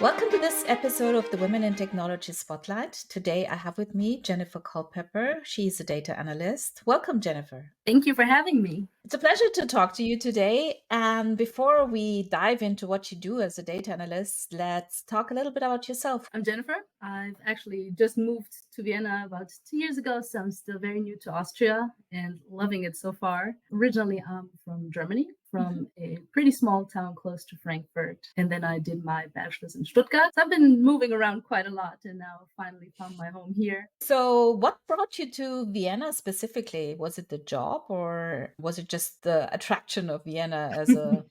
Welcome to this episode of the Women in Technology Spotlight. Today I have with me Jennifer Culpepper. She's a data analyst. Welcome, Jennifer. Thank you for having me. It's a pleasure to talk to you today. And before we dive into what you do as a data analyst, let's talk a little bit about yourself. I'm Jennifer. I've actually just moved to Vienna about 2 years ago, so I'm still very new to Austria and loving it so far. Originally, I'm from Germany, from a pretty small town close to Frankfurt. And then I did my bachelor's in Stuttgart. So I've been moving around quite a lot and now finally found my home here. So, what brought you to Vienna specifically? Was it the job or was it just the attraction of Vienna as a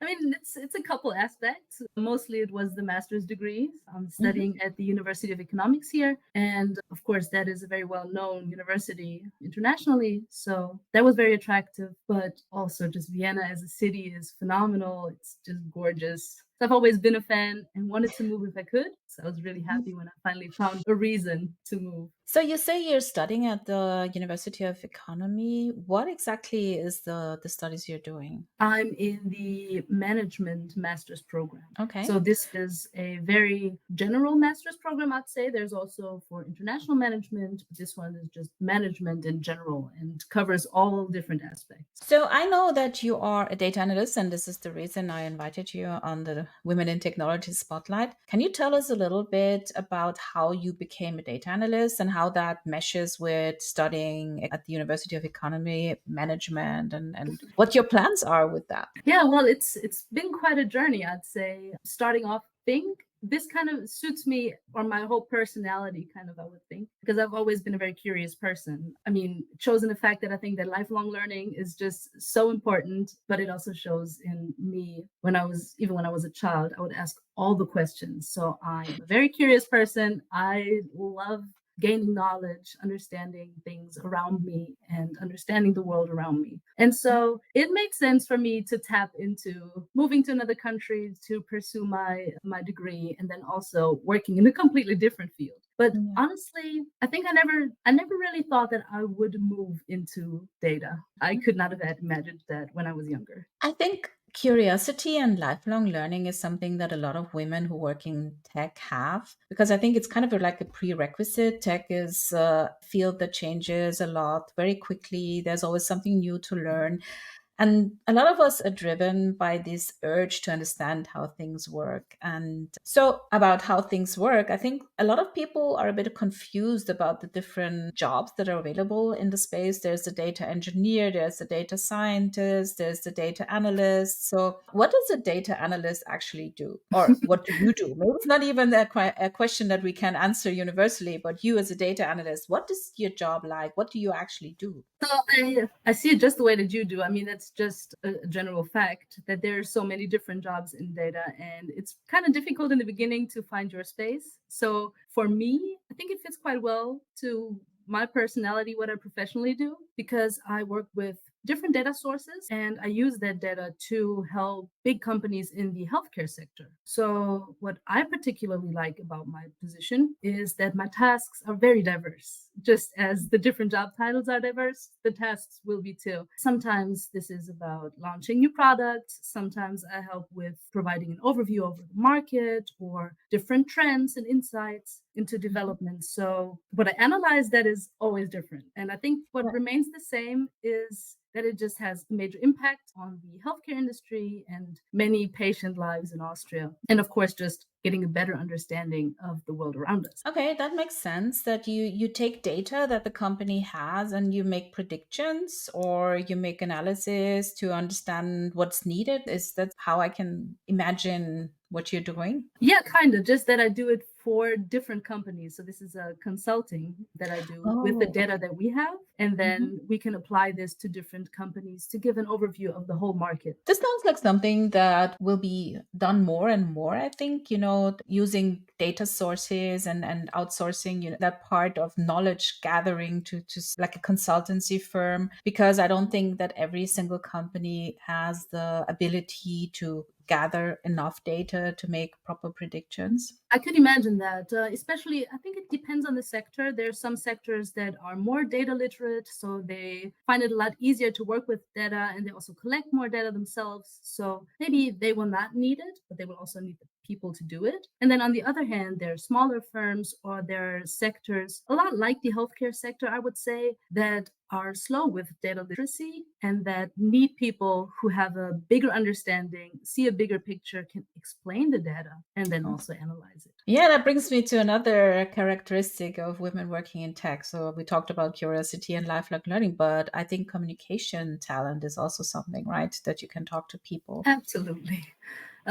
I mean, it's a couple aspects. Mostly it was the master's degree. I'm Mhm. studying at the University of Economics here. And of course, that is a very well-known university internationally. So that was very attractive. But also just Vienna as a city is phenomenal. It's just gorgeous. So I've always been a fan and wanted to move if I could. So I was really happy when I finally found a reason to move. So you say you're studying at the University of Economy. What exactly is the studies you're doing? I'm in the management master's program. Okay. So this is a very general master's program, I'd say. There's also for international management, but this one is just management in general and covers all different aspects. So I know that you are a data analyst, and this is the reason I invited you on the Women in Technology Spotlight. Can you tell us a little bit about how you became a data analyst and how that meshes with studying at the University of Economy Management and what your plans are with that? Yeah, well, it's been quite a journey, I'd say. Starting off, think this kind of suits me or my whole personality, kind of, I would think, because I've always been a very curious person. I mean, it shows in the fact that I think that lifelong learning is just so important, but it also shows in me even when I was a child, I would ask all the questions. So I'm a very curious person. I love gaining knowledge, understanding things around me, and understanding the world around me. And so it makes sense for me to tap into moving to another country to pursue my degree and then also working in a completely different field. But Yeah. honestly, I think I never really thought that I would move into data. I could not have imagined that when I was younger. I think curiosity and lifelong learning is something that a lot of women who work in tech have because I think it's kind of like a prerequisite. Tech is a field that changes a lot very quickly. There's always something new to learn. And a lot of us are driven by this urge to understand how things work. And so, about how things work, I think a lot of people are a bit confused about the different jobs that are available in the space. There's the data engineer, there's the data scientist, there's the data analyst. So, what does a data analyst actually do? Or what do you do? Maybe it's not even a question that we can answer universally, but you as a data analyst, what is your job like? What do you actually do? So I see it just the way that you do. I mean, that's just a general fact that there are so many different jobs in data, and it's kind of difficult in the beginning to find your space. So for me, I think it fits quite well to my personality, what I professionally do, because I work with different data sources and I use that data to help big companies in the healthcare sector. So, what I particularly like about my position is that my tasks are very diverse. Just as the different job titles are diverse, the tasks will be too. Sometimes this is about launching new products. Sometimes I help with providing an overview over the market or different trends and insights into development. So, what I analyze that is always different. And I think what remains the same is that it just has a major impact on the healthcare industry and many patient lives in Austria. And of course, just getting a better understanding of the world around us. Okay, that makes sense that you take data that the company has and you make predictions or you make analysis to understand what's needed. Is that how I can imagine what you're doing? Yeah, kind of. Just that I do it for different companies. So this is a consulting that I do with the Oh, data okay. that we have, and Mhm. then we can apply this to different companies to give an overview of the whole market. This sounds like something that will be done more and more, I think, using data sources and outsourcing, that part of knowledge gathering to like a consultancy firm, because I don't think that every single company has the ability to gather enough data to make proper predictions. I could imagine that, especially, I think it depends on the sector. There are some sectors that are more data literate, so they find it a lot easier to work with data and they also collect more data themselves. So maybe they will not need it, but they will also need the people to do it. And then on the other hand, there are smaller firms or there are sectors, a lot like the healthcare sector, I would say, that are slow with data literacy and that need people who have a bigger understanding, see a bigger picture, can explain the data, and then also analyze it. Yeah, that brings me to another characteristic of women working in tech. So we talked about curiosity and lifelong learning, but I think communication talent is also something, right? That you can talk to people. Absolutely.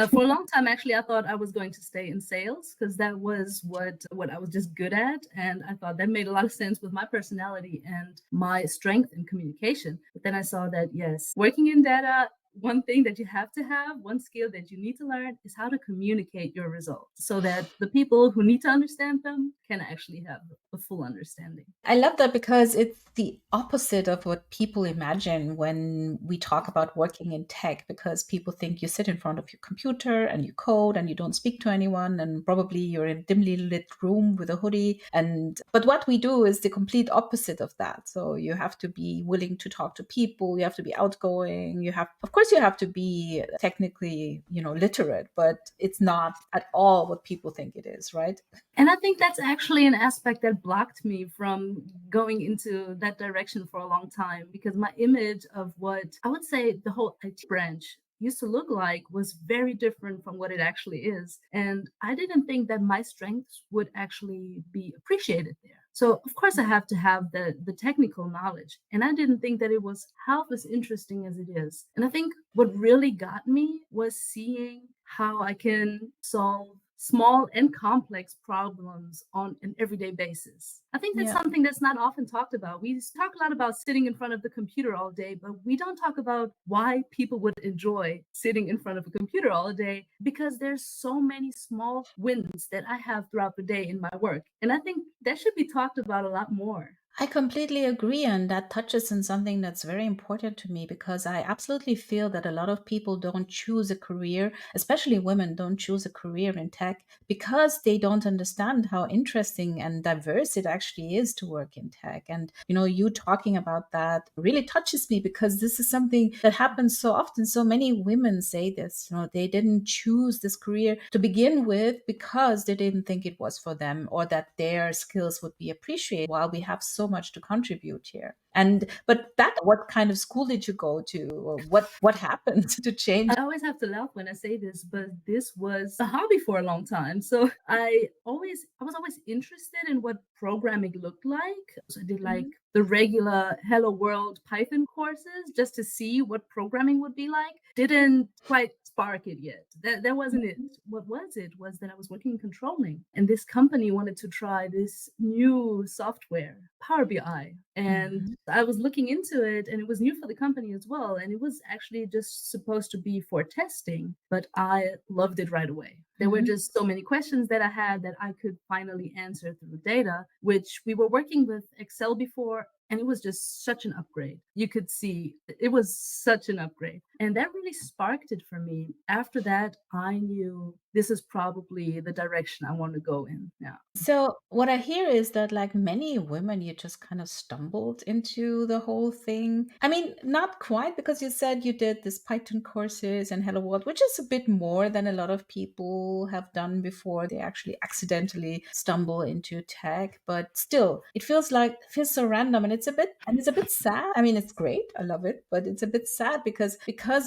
For a long time, actually, I thought I was going to stay in sales because that was what I was just good at, and I thought that made a lot of sense with my personality and my strength in communication. But then I saw that yes, working in data, one thing that you have to have, one skill that you need to learn is how to communicate your results so that the people who need to understand them can actually have a full understanding. I love that because it's the opposite of what people imagine when we talk about working in tech, because people think you sit in front of your computer and you code and you don't speak to anyone, and probably you're in a dimly lit room with a hoodie. And but what we do is the complete opposite of that. So you have to be willing to talk to people, you have to be outgoing, you have of course you have to be technically, literate, but it's not at all what people think it is, right? And I think that's actually an aspect that blocked me from going into that direction for a long time because my image of what I would say the whole IT branch used to look like was very different from what it actually is. And I didn't think that my strengths would actually be appreciated there. So of course I have to have the technical knowledge. And I didn't think that it was half as interesting as it is. And I think what really got me was seeing how I can solve small and complex problems on an everyday basis. I think that's Yeah. something that's not often talked about. We talk a lot about sitting in front of the computer all day, but we don't talk about why people would enjoy sitting in front of a computer all day because there's so many small wins that I have throughout the day in my work. And I think that should be talked about a lot more. I completely agree, and that touches on something that's very important to me because I absolutely feel that a lot of people don't choose a career, especially women don't choose a career in tech because they don't understand how interesting and diverse it actually is to work in tech. And, you talking about that really touches me because this is something that happens so often. So many women say this, they didn't choose this career to begin with because they didn't think it was for them or that their skills would be appreciated while we have so much to contribute here. And but that what kind of school did you go to, or what happened to change? I always have to laugh when I say this, but this was a hobby for a long time. So I was always interested in what programming looked like. So I did like Mhm. the regular Hello World Python courses just to see what programming would be like. Didn't quite spark it yet. That wasn't it. What was it was that I was working in controlling and this company wanted to try this new software, Power BI. And Mhm. I was looking into it and it was new for the company as well. And it was actually just supposed to be for testing, but I loved it right away. There were Mhm. just so many questions that I had that I could finally answer through data, which we were working with Excel before. And it was just such an upgrade. You could see it was such an upgrade. And that really sparked it for me. After that, I knew this is probably the direction I want to go in now. So what I hear is that like many women, you just kind of stumbled into the whole thing. I mean, not quite because you said you did this Python courses and Hello World, which is a bit more than a lot of people have done before. They actually accidentally stumble into tech, but still, it feels so random and it's a bit sad. I mean, it's great. I love it, but it's a bit sad because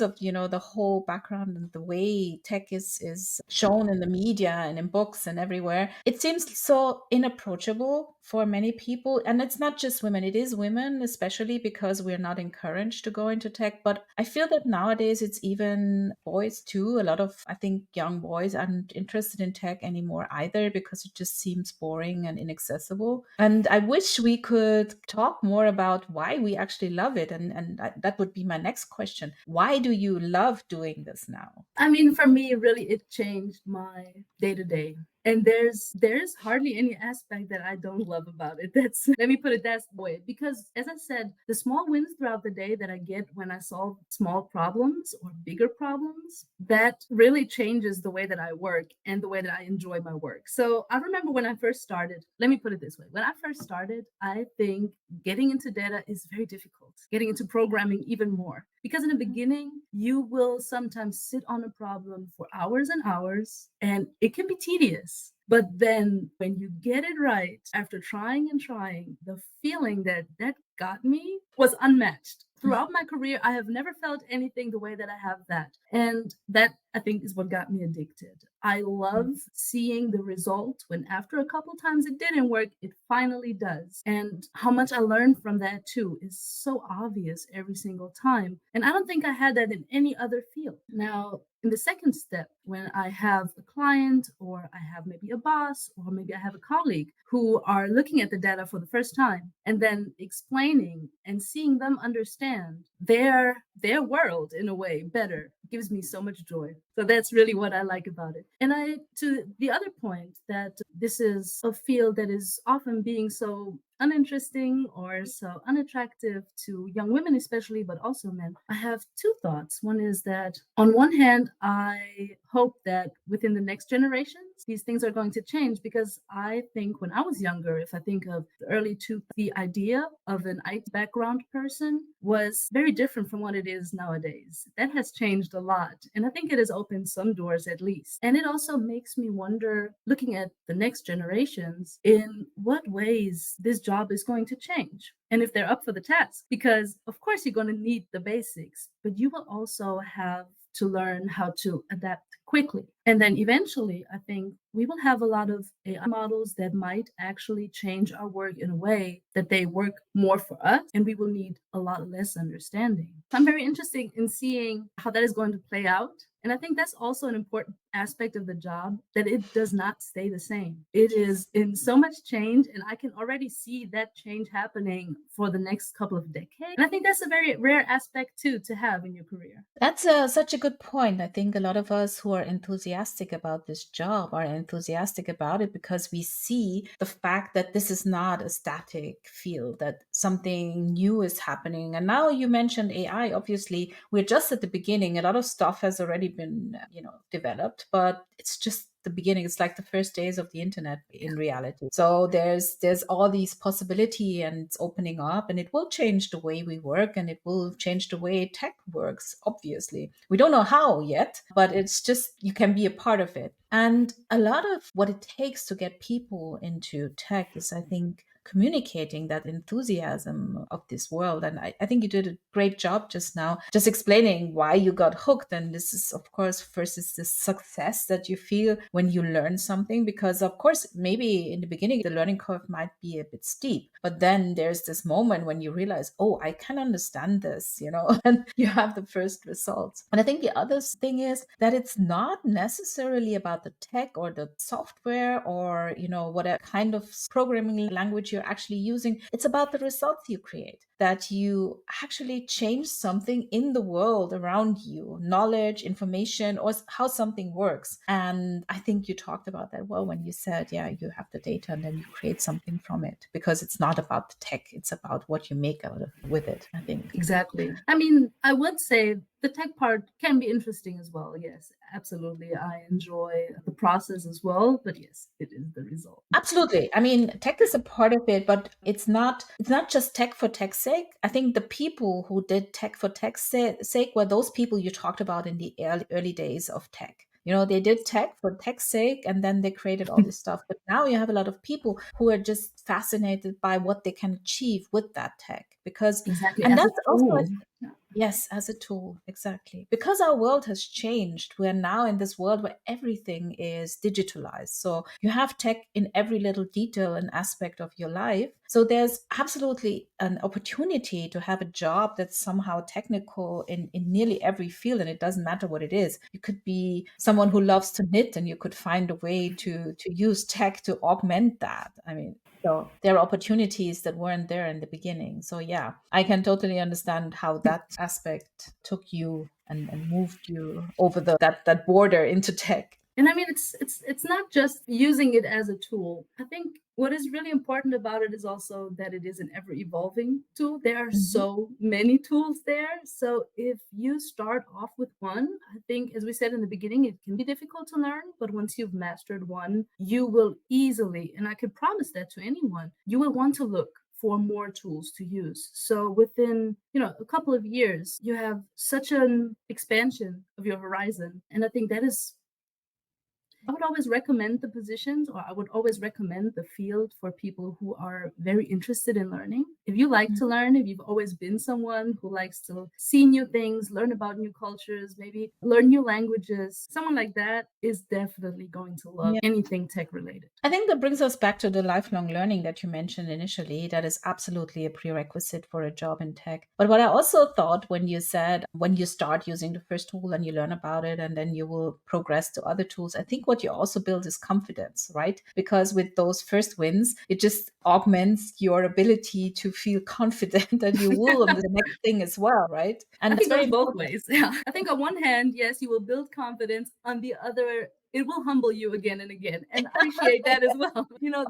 of, the whole background and the way tech is shown in the media and in books and everywhere. It seems so inapproachable for many people. And it's not just women, it is women, especially because we're not encouraged to go into tech. But I feel that nowadays it's even boys too. A lot of, I think, young boys aren't interested in tech anymore either because it just seems boring and inaccessible. And I wish we could talk more about why we actually love it. And that would be my next question. Why do you love doing this now? I mean, for me, really, it changed my day to day. And there's hardly any aspect that I don't love about it. That's let me put it that way. Because as I said, the small wins throughout the day that I get when I solve small problems or bigger problems, that really changes the way that I work and the way that I enjoy my work. So I remember when I first started, let me put it this way. When I first started, I think getting into data is very difficult. getting into programming even more. Because in the beginning, you will sometimes sit on a problem for hours and hours, and it can be tedious. But then when you get it right, after trying and trying, the feeling that got me was unmatched. Throughout my career, I have never felt anything the way that I have that. And that, I think, is what got me addicted. I love seeing the result when after a couple times it didn't work, it finally does. And how much I learned from that too is so obvious every single time. And I don't think I had that in any other field. Now, in the second step, when I have a client or I have maybe a boss or maybe I have a colleague who are looking at the data for the first time and then explaining and seeing them understand their world in a way better gives me so much joy. So that's really what I like about it. And I to the other point that this is a field that is often being so uninteresting or so unattractive to young women, especially, but also men. I have two thoughts. One is that on one hand, I hope that within the next generations, these things are going to change because I think when I was younger, if I think of the early two, the idea of an IT background person was very different from what it is nowadays. That has changed a lot. And I think it has opened some doors at least. And it also makes me wonder, looking at the next generations, in what ways this job is going to change and if they're up for the task. Because, of course, you're going to need the basics, but you will also have to learn how to adapt quickly. And then eventually, I think we will have a lot of AI models that might actually change our work in a way that they work more for us and we will need a lot less understanding. I'm very interested in seeing how that is going to play out. And I think that's also an important aspect of the job, that it does not stay the same. It is in so much change, and I can already see that change happening for the next couple of decades. And I think that's a very rare aspect too to have in your career. That's such a good point. I think a lot of us who are enthusiastic about this job are enthusiastic about it because we see the fact that this is not a static field, that something new is happening. And now you mentioned AI. Obviously, we're just at the beginning. A lot of stuff has already been, developed, but it's just the beginning. It's like the first days of the internet in reality. So there's all these possibility, and it's opening up, and it will change the way we work, and it will change the way tech works. Obviously, we don't know how yet, but it's just you can be a part of it. And a lot of what it takes to get people into tech is, I think, communicating that enthusiasm of this world. And I think you did a great job just now, just explaining why you got hooked. And this is, of course, first is this success that you feel when you learn something, because, of course, maybe in the beginning, the learning curve might be a bit steep, but then there's this moment when you realize, oh, I can understand this, and you have the first results. And I think the other thing is that it's not necessarily about the tech or the software or, whatever kind of programming language you're actually using. It's about the results you create, that you actually change something in the world around you, knowledge, information, or how something works. And I think you talked about that well when you said, yeah, you have the data and then you create something from it, because it's not about the tech, it's about what you make out of with it, I think. Exactly. I mean, I would say the tech part can be interesting as well. Yes, absolutely. I enjoy the process as well, but yes, it is the result. Absolutely. I mean, tech is a part of it, but it's not just tech for tech's sake. I think the people who did tech for tech's sake were those people you talked about in the early days of tech. They did tech for tech's sake, and then they created all this stuff. But now you have a lot of people who are just fascinated by what they can achieve with that tech, because, Exactly, and as a that's also, tool. Yeah. yes, as a tool, exactly. Because our world has changed. We're now in this world where everything is digitalized. So you have tech in every little detail and aspect of your life. So there's absolutely an opportunity to have a job that's somehow technical in nearly every field. And it doesn't matter what it is. You could be someone who loves to knit, and you could find a way to use tech to augment that. I mean, so there are opportunities that weren't there in the beginning. So yeah, I can totally understand how that aspect took you and moved you over that border into tech. And I mean, it's not just using it as a tool. I think what is really important about it is also that it is an ever evolving tool. There are Mhm. so many tools there. So if you start off with one, I think, as we said in the beginning, it can be difficult to learn. But once you've mastered one, you will easily, and I could promise that to anyone, you will want to look for more tools to use. So within, a couple of years, you have such an expansion of your horizon. And I think that is, I would always recommend the positions, or I would always recommend the field for people who are very interested in learning. If you like to learn, if you've always been someone who likes to see new things, learn about new cultures, maybe learn new languages, someone like that is definitely going to love Yeah. anything tech related. I think that brings us back to the lifelong learning that you mentioned initially. That is absolutely a prerequisite for a job in tech. But what I also thought when you said when you start using the first tool and you learn about it and then you will progress to other tools, I think what you also build is confidence, right? Because with those first wins, it just augments your ability to feel confident that you will on the next thing as well, right? I And it's think it very goes both important. ways. Yeah. I think on one hand, yes, you will build confidence. On the other, it will humble you again and again. And I appreciate that as well.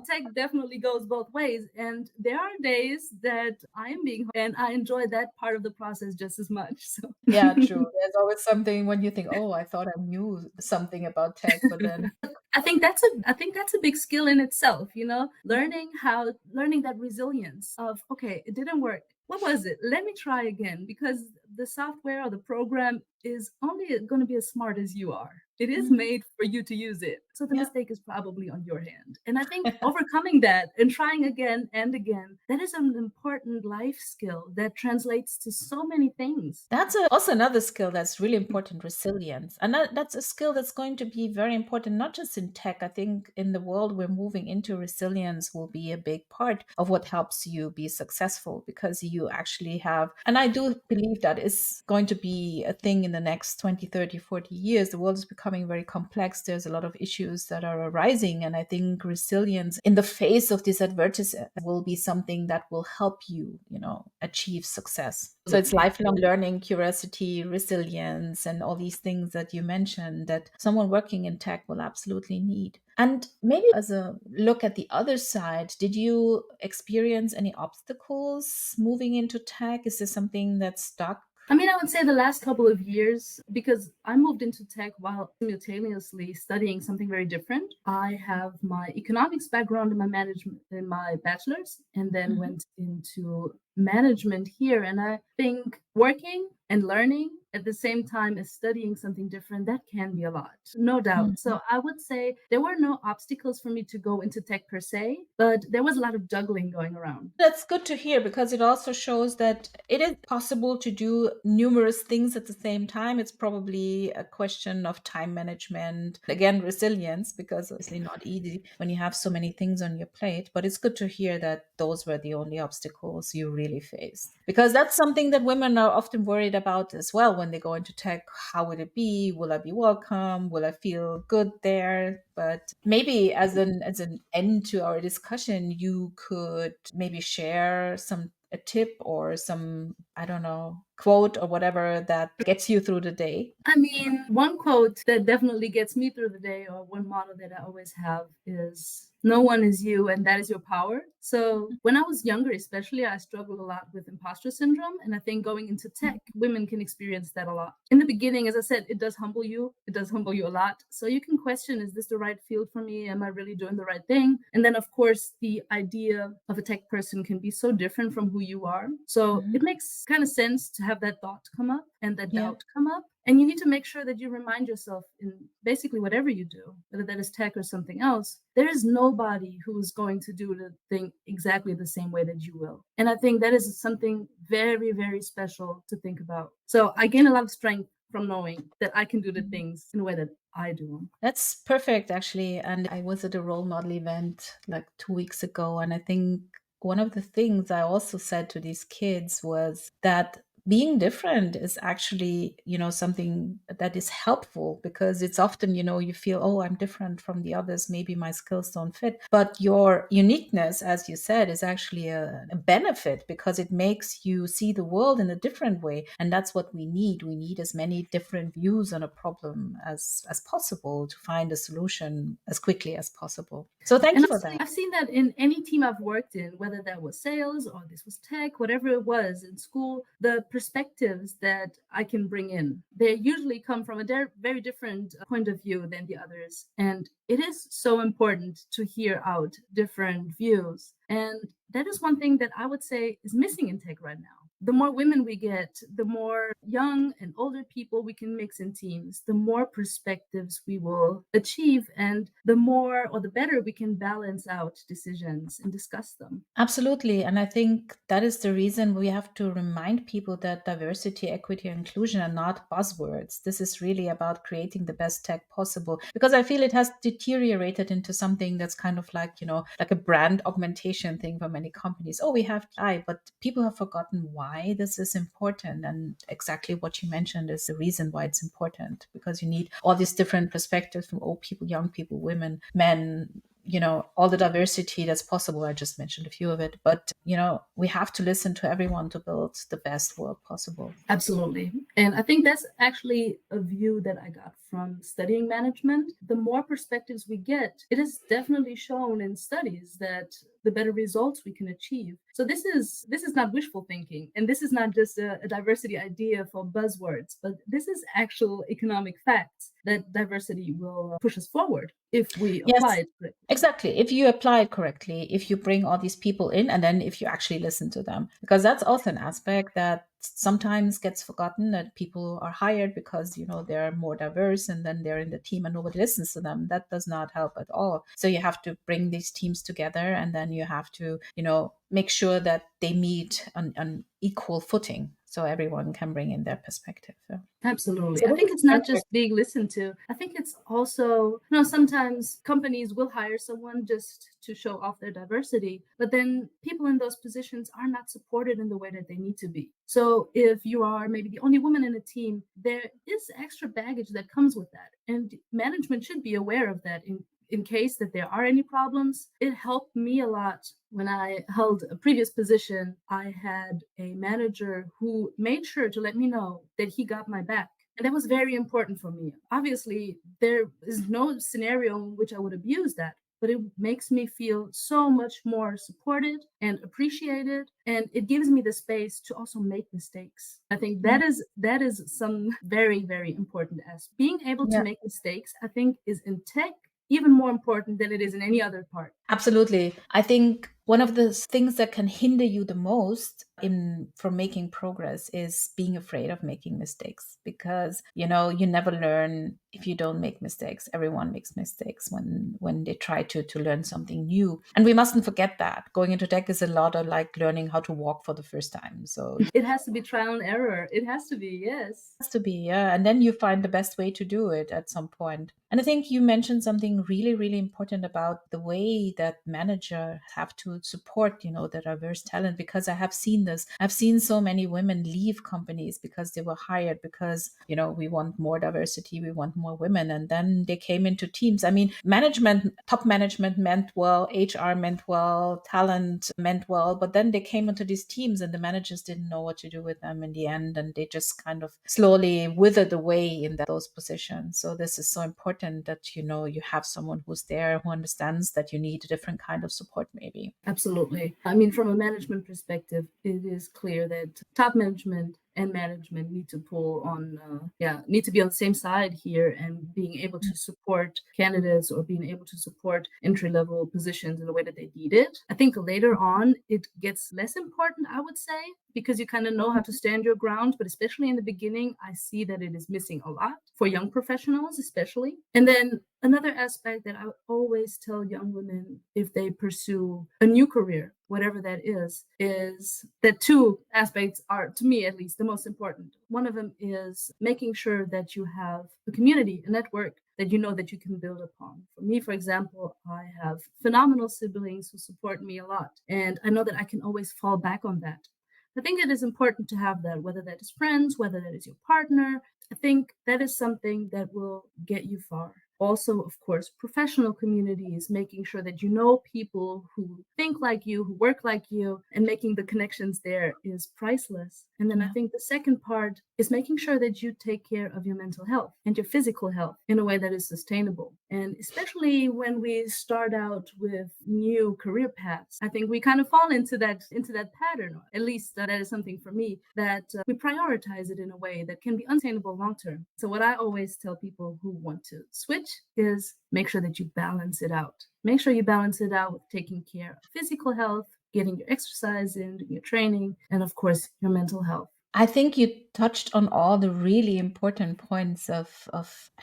Tech definitely goes both ways. And there are days that I am being, and I enjoy that part of the process just as much. So Yeah, true. There's always something when you think, oh, I thought I knew something about tech, but then I think that's a big skill in itself, learning that resilience of, okay, it didn't work. What was it? Let me try again, because the software or the program is only going to be as smart as you are. It is Mhm. made for you to use it. So the Yeah. mistake is probably on your hand. And I think overcoming that and trying again and again, that is an important life skill that translates to so many things. That's also another skill that's really important, resilience. And that's a skill that's going to be very important, not just in tech. I think in the world we're moving into, resilience will be a big part of what helps you be successful because you actually have, and I do believe that is going to be a thing in the next 20, 30, 40 years. The world is becoming very complex. There's a lot of issues that are arising. And I think resilience in the face of this adversity will be something that will help you, achieve success. So it's Absolutely. lifelong learning, curiosity, resilience, and all these things that you mentioned that someone working in tech will absolutely need. And maybe as a look at the other side, did you experience any obstacles moving into tech? Is there something that stuck? I mean, I would say the last couple of years, because I moved into tech while simultaneously studying something very different. I have my economics background in my management in my bachelor's, and then Mhm, went into management here. And I think working and learning at the same time as studying something different, that can be a lot, no doubt. mhm. So I would say there were no obstacles for me to go into tech per se, but there was a lot of juggling going around. That's good to hear because it also shows that it is possible to do numerous things at the same time. It's probably a question of time management, again, resilience, because it's obviously not easy when you have so many things on your plate. But it's good to hear that those were the only obstacles you really faced. Because that's something that women are often worried about as well when they go into tech. How would it be? Will I be welcome? Will I feel good there? But maybe as an end to our discussion, you could maybe share some a tip or some, I don't know, quote or whatever that gets you through the day. I mean, one quote that definitely gets me through the day, or one motto that I always have, is no one is you, and that is your power. So, when I was younger, especially, I struggled a lot with imposter syndrome. And I think going into tech, women can experience that a lot. In the beginning, as I said, it does humble you. It does humble you a lot. So, you can question, is this the right field for me? Am I really doing the right thing? And then, of course, the idea of a tech person can be so different from who you are. So, Mhm. it makes kind of sense to have that thought come up and that Yeah. doubt come up. And you need to make sure that you remind yourself in basically whatever you do, whether that is tech or something else, there is nobody who is going to do the thing exactly the same way that you will. And I think that is something very, very special to think about. So I gain a lot of strength from knowing that I can do the things in the way that I do them. That's perfect, actually. And I was at a role model event like 2 weeks ago. And I think one of the things I also said to these kids was that being different is actually, something that is helpful because it's often, you feel, oh, I'm different from the others. Maybe my skills don't fit. But your uniqueness, as you said, is actually a benefit because it makes you see the world in a different way. And that's what we need. We need as many different views on a problem as possible to find a solution as quickly as possible. So thank And you I've for seen, that. I've seen that in any team I've worked in, whether that was sales or this was tech, whatever it was in school, the perspectives that I can bring in, they usually come from a very different point of view than the others. And it is so important to hear out different views. And that is one thing that I would say is missing in tech right now. The more women we get, the more young and older people we can mix in teams, the more perspectives we will achieve, and the more or the better we can balance out decisions and discuss them. Absolutely. And I think that is the reason we have to remind people that diversity, equity, and inclusion are not buzzwords. This is really about creating the best tech possible, because I feel it has deteriorated into something that's kind of like, like a brand augmentation thing for many companies. Oh, we have AI, but people have forgotten why this is important. And exactly what you mentioned is the reason why it's important, because you need all these different perspectives from old people, young people, women, men, all the diversity that's possible. I just mentioned a few of it, but we have to listen to everyone to build the best world possible. Absolutely. And I think that's actually a view that I got from studying management. The more perspectives we get, it is definitely shown in studies that the better results we can achieve. So this is not wishful thinking, and this is not just a diversity idea for buzzwords, but this is actual economic facts that diversity will push us forward if we apply Yes, it correctly. exactly. If you apply it correctly, if you bring all these people in, and then if you actually listen to them, because that's also an aspect that sometimes gets forgotten, that people are hired because, they're more diverse, and then they're in the team and nobody listens to them. That does not help at all. So you have to bring these teams together, and then you have to, make sure that they meet on equal footing so everyone can bring in their perspective. Yeah. Absolutely. So I this think is it's not perfect. just being listened to. I think it's also, sometimes companies will hire someone just to show off their diversity, but then people in those positions are not supported in the way that they need to be. So if you are maybe the only woman in a team, there is extra baggage that comes with that. And management should be aware of that in case that there are any problems. It helped me a lot when I held a previous position. I had a manager who made sure to let me know that he got my back. And that was very important for me. Obviously, there is no scenario in which I would abuse that, but it makes me feel so much more supported and appreciated, and it gives me the space to also make mistakes. I think Yeah. that is some very, very important aspect. Being able to Yeah. make mistakes, I think, is in tech even more important than it is in any other part. Absolutely. I think one of the things that can hinder you the most in from making progress is being afraid of making mistakes, because you never learn if you don't make mistakes. Everyone makes mistakes when they try to learn something new. And we mustn't forget that going into tech is a lot of like learning how to walk for the first time. So It has to be trial and error. It has to be, yes. has to be, yeah. And then you find the best way to do it at some point. And I think you mentioned something really, really important about the way that managers have to support, the diverse talent, because I have seen this. I've seen so many women leave companies because they were hired because, we want more diversity, we want more women. And then they came into teams. I mean, top management meant well, HR meant well, talent meant well, but then they came into these teams and the managers didn't know what to do with them in the end. And they just kind of slowly withered away in those positions. So this is so important that, you have someone who's there who understands that you need a different kind of support, maybe. Absolutely. I mean, from a management perspective, it is clear that top management and management need to pull on, need to be on the same side here, and being able to support candidates or being able to support entry level positions in the way that they need it. I think later on it gets less important, I would say, because you kind of know how to stand your ground. But especially in the beginning, I see that it is missing a lot for young professionals, especially. And then another aspect that I always tell young women if they pursue a new career, whatever that is that two aspects are, to me at least, the most important. One of them is making sure that you have a community, a network that you know that you can build upon. For me, for example, I have phenomenal siblings who support me a lot, and I know that I can always fall back on that. I think it is important to have that, whether that is friends, whether that is your partner. I think that is something that will get you far. Also, of course, professional communities, making sure that you know people who think like you, who work like you, and making the connections there is priceless. And then I Yeah. think the second part is making sure that you take care of your mental health and your physical health in a way that is sustainable. And especially when we start out with new career paths, I think we kind of fall into that pattern. Or at least that is something for me, that we prioritize it in a way that can be unsustainable long term. So what I always tell people who want to switch is make sure that you balance it out. Make sure you balance it out with taking care of physical health, getting your exercise in, doing your training, and of course, your mental health. I think you touched on all the really important points of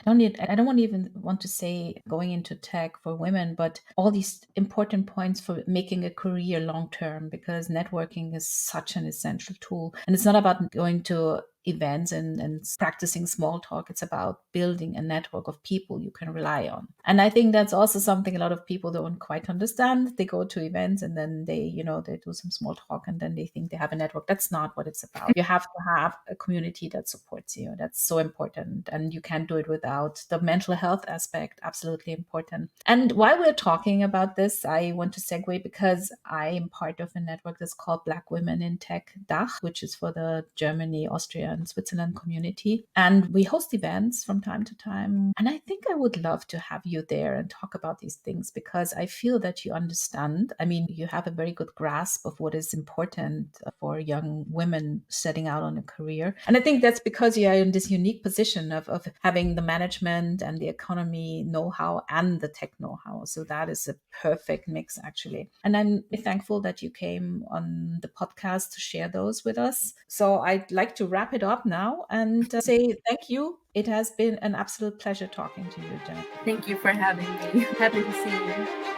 I don't want to even want to say going into tech for women, but all these important points for making a career long term, because networking is such an essential tool. And it's not about going to events and practicing small talk. It's about building a network of people you can rely on. And I think that's also something a lot of people don't quite understand. They go to events and then they do some small talk and then they think they have a network. That's not what it's about. You have to have a community that supports you. That's so important. And you can't do it without the mental health aspect. Absolutely important. And while we're talking about this, I want to segue because I am part of a network that's called Black Women in Tech DACH, which is for the Germany, Austria, and Switzerland community. And we host events from time to time. And I think I would love to have you there and talk about these things because I feel that you understand. I mean, you have a very good grasp of what is important for young women setting out on a career. And I think that's because you are in this unique position of having the management and the economy know-how and the tech know-how. So that is a perfect mix, actually. And I'm thankful that you came on the podcast to share those with us. So I'd like to wrap it up now and say thank you. It has been an absolute pleasure talking to you, Jennifer. Thank you for having me. Happy to see you.